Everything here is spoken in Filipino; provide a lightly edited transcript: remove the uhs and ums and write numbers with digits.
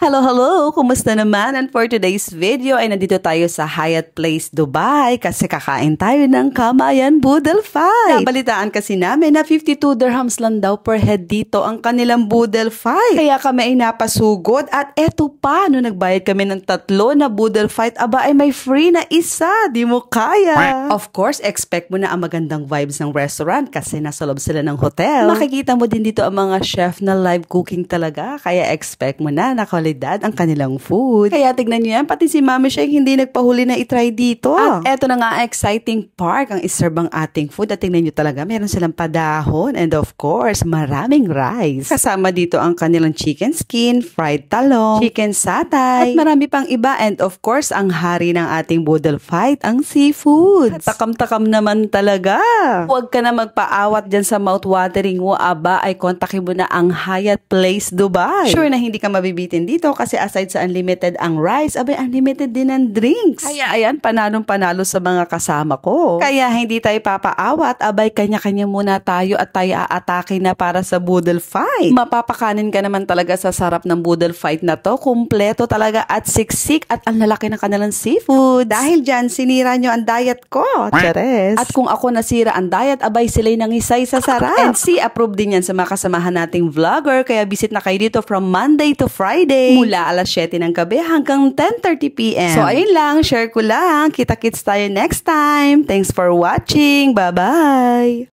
Hello, hello! Kumusta naman? And for today's video ay nandito tayo sa Hyatt Place, Dubai kasi kakain tayo ng Kamayan Boodle Fight. Nabalitaan kasi namin na 52 dirhams lang daw per head dito ang kanilang Boodle Fight. Kaya kami ay napasugod at eto pa, no nagbayad kami ng 3 na Boodle Fight, aba ay may free na isa. Di mo kaya. Of course, expect mo na ang magandang vibes ng restaurant kasi nasa loob sila ng hotel. Makikita mo din dito ang mga chef na live cooking talaga. Kaya expect mo na quality ang kanilang food. Kaya tignan nyo yan, pati si Mami Shake hindi nagpahuli na itry dito. At eto na nga, exciting part ang iserve ang ating food. At tignan nyo talaga, meron silang padahon and of course, maraming rice. Kasama dito ang kanilang chicken skin, fried talong, chicken satay, at marami pang iba. And of course, ang hari ng ating Boodle Fight, ang seafood. Takam-takam naman talaga. Huwag ka na magpaawat dyan sa mouth-watering mo, aba ay kontakin mo na ang Hyatt Place Dubai. Sure na hindi ka mabibitin dito kasi aside sa unlimited ang rice, abay unlimited din ang drinks. Kaya ayan, panalong-panalo sa mga kasama ko. Kaya hindi tayo papaawat, abay kanya-kanya muna tayo at tayo aatake na para sa Boodle Fight. Mapapakanin ka naman talaga sa sarap ng Boodle Fight na to. Kumpleto talaga at siksik at ang lalaki ng kanilang seafood. Dahil dyan, sinira nyo ang diet ko. Chares. At kung ako nasira ang diet, abay sila'y nangisay sa sarap. And see, approve din yan sa mga kasamahan nating vlogger. Kaya visit na kayo dito from Monday to Friday. Mula alas 7 ng gabi hanggang 10:30 PM. So ayun lang, share ko lang. Kita-kits tayo next time. Thanks for watching. Bye-bye!